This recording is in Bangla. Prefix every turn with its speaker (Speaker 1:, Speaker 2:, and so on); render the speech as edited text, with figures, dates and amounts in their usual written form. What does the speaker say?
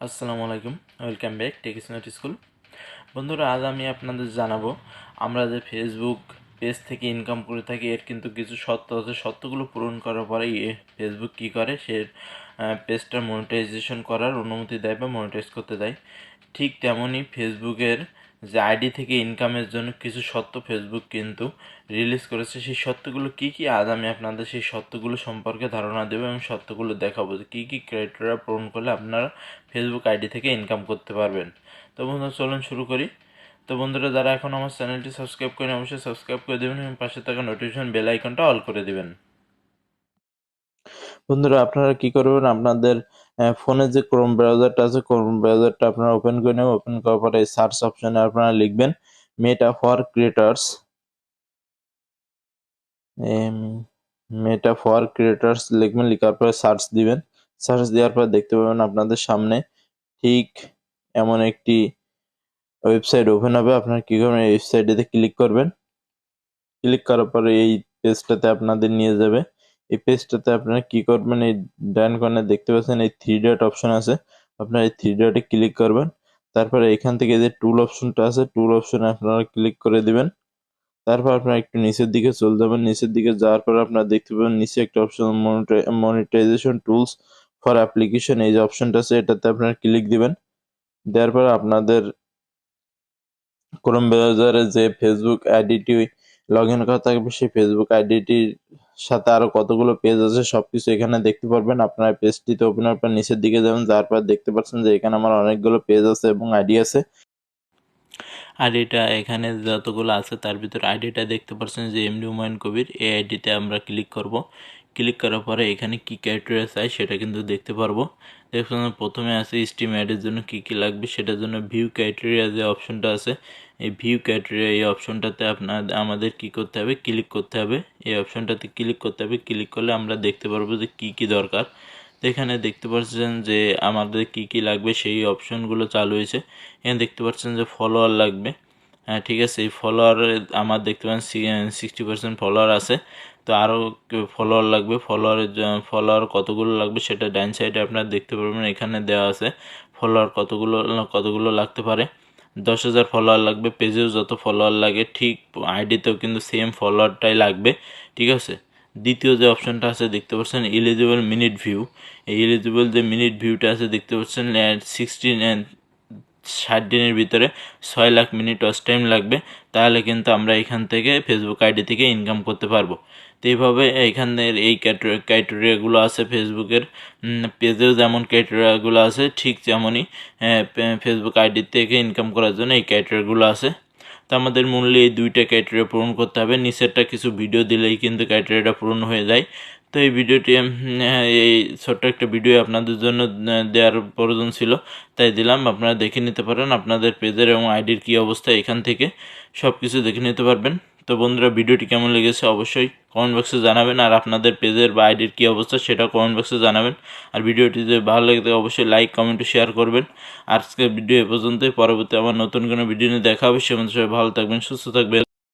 Speaker 1: আসসালামু আলাইকুম, welcome back techs not school. বন্ধুরা, আজ আমি আপনাদের জানাবো আমরা যে ফেসবুক পেজ থেকে ইনকাম করে থাকি এর কিন্তু কিছু শর্ত আছে। শর্তগুলো পূরণ করার পরে ফেসবুক কী করে, সে পেজটা মনিটাইজেশন করার অনুমতি দেয় বা মনিটাইজ করতে দেয়। ঠিক তেমনই ফেসবুকের যে আইডি থেকে ইনকামের জন্য কিছু শর্ত ফেসবুক কিন্তু রিলিজ করেছে। সেই শর্তগুলো কী কী, আজ আমি আপনাদের সেই শর্তগুলো সম্পর্কে ধারণা দেবো এবং শর্তগুলো দেখাবো যে কী কী ক্রাইটেরিয়া পূরণ করলে আপনারা ফেসবুক আইডি থেকে ইনকাম করতে পারবেন। তো বন্ধুরা, চলুন শুরু করি। তো বন্ধুরা, যারা এখন আমার চ্যানেলটি সাবস্ক্রাইব করেন অবশ্যই সাবস্ক্রাইব করে দেবেন এবং পাশে থাকা নোটিফিকেশন বেল আইকনটা অল করে দেবেন। বন্ধুরা, আপনারা কি করবেন, আপনাদের ফোনে যে ক্রোম ব্রাউজারটা আছে, ক্রোম ব্রাউজারটা আপনারা ওপেন করে নেবেন। ওপেন করার পরে সার্চ অপশনে আপনারা লিখবেন Meta for creators. Meta for creators লিখবেন, লেখার পরে সার্চ দিবেন। সার্চ দেওয়ার পর দেখতে পাবেন আপনাদের সামনে ঠিক এমন একটি ওয়েবসাইট ওপেন হবে। আপনারা কি করবেন, এই ওয়েবসাইটে ক্লিক করবেন। ক্লিক করার পরে এই পেজটাতে আপনাদের নিয়ে যাবে। এই পেজটাতে আপনারা কি করবেন, এই ডান কর্নারে দেখতে পাচ্ছেন এই থ্রি ডট অপশন আছে। আপনারা এই থ্রি ডটে ক্লিক করবেন। তারপরে এখান থেকে যে টুল অপশনটা আছে, টুল অপশনে আপনারা ক্লিক করে দিবেন। তারপর আপনারা একটু নিচের দিকে চলে যাবেন। নিচের দিকে যাওয়ার পর আপনারা দেখতে পাবেন নিচে একটা option monetization tools for application, এই যে অপশনটা আছে এটাতে আপনারা ক্লিক দিবেন। দেওয়ার পর আপনাদের ক্রোম ব্রাউজারে যে ফেসবুক আইডিটি লগ ইন করা থাকবে, সেই ফেসবুক আইডিটির সাথে আরো কতগুলো পেজ আছে সবকিছু এখানে দেখতে পারবেন। আপনারা পেজটিতে ওপেন হওয়ার পর নিচের দিকে যাবেন, যার পর দেখতে পাচ্ছেন যে এখানে আমার অনেকগুলো পেজ আছে এবং আইডি আছে। আইডিটা এখানে যতগুলো আছে তার ভিতরে আইডিটা দেখতে পাচ্ছেন যে এমডি হুমায়ুন কবির। এই আইডিতে আমরা ক্লিক করব। ক্লিক করার পরে এখানে কি ক্রাইটেরিয়া চাই সেটা কিন্তু দেখতে পারবো। দেখুন, প্রথমে আছে স্ট্রিম অ্যাডের জন্য কি কি লাগবে, সেটার জন্য ভিউ ক্রাইটেরিয়া যে অপশনটা আছে, এই ভিউ ক্রাইটেরিয়া এই অপশনটাতে আমাদের কি করতে হবে, ক্লিক করতে হবে। এই অপশনটাতে ক্লিক করতে হবে। ক্লিক করলে আমরা দেখতে পারবো যে কি কি দরকার। তো এখানে দেখতে পাচ্ছেন যে আমাদের কি কি লাগবে সেই অপশনগুলো চালু হয়েছে। এখানে দেখতে পাচ্ছেন যে ফলোয়ার লাগবে। হ্যাঁ, ঠিক আছে, এই ফলোয়ার আমার দেখতে পাচ্ছেন 60% ফলোয়ার আছে। তো আরও ফলোয়ার লাগবে। ফলোয়ার কতগুলো লাগবে সেটা ডান সাইডে আপনারা দেখতে পারবেন, এখানে দেওয়া আছে ফলোয়ার কতগুলো কতগুলো লাগতে পারে। 10,000 ফলোয়ার লাগবে। পেজেও যত ফলোয়ার লাগে ঠিক আইডিতেও কিন্তু সেম ফলোয়ারটাই লাগবে, ঠিক আছে। দ্বিতীয় যে অপশনটা আছে দেখতে পাচ্ছেন এলিজিবল মিনিট ভিউ। এই এলিজিবল যে মিনিট ভিউটা আছে দেখতে পাচ্ছেন 60 দিনের ভিতরে 6 লাখ মিনিট ওয়াচ টাইম লাগবে। তাহলে কিন্তু আমরা এখান থেকে ফেসবুক আইডি থেকে ইনকাম করতে পারবো। তো এইভাবে এইখানের এই ক্রাইটেরিয়াগুলো আছে ফেসবুকের পেজেও যেমন ক্রাইটেরিয়াগুলো আছে, ঠিক তেমনই ফেসবুক আইডি থেকে ইনকাম করার জন্য এই ক্রাইটেরিয়াগুলো আছে। তো আমাদের মূল্য এই দুইটা ক্রাইটেরিয়া পূরণ করতে হবে। নিচেরটা কিছু ভিডিও দিলেই কিন্তু ক্রাইটেরিয়াটা পূরণ হয়ে যায়। তো এই ভিডিওটি এই ছোট্ট একটা ভিডিও আপনাদের জন্য দেওয়ার প্রয়োজন ছিল, তাই দিলাম। আপনারা দেখে নিতে পারেন আপনাদের পেজের এবং আইডির কী অবস্থা, এখান থেকে সব কিছু দেখে নিতে পারবেন। তো বন্ধুরা, ভিডিওটি কেমন লেগেছে অবশ্যই কমেন্ট বক্সে জানাবেন, আর আপনাদের পেজের বা আইডির কী অবস্থা সেটাও কমেন্ট বক্সে জানাবেন। আর ভিডিওটি যদি ভালো লাগে তো অবশ্যই লাইক কমেন্ট শেয়ার করবেন। আজকের ভিডিও এ পর্যন্তই। পরবর্তী আমার নতুন কোনো ভিডিও নিয়ে দেখা হবে। সে মধ্যে সবাই ভালো থাকবেন, সুস্থ থাকবেন।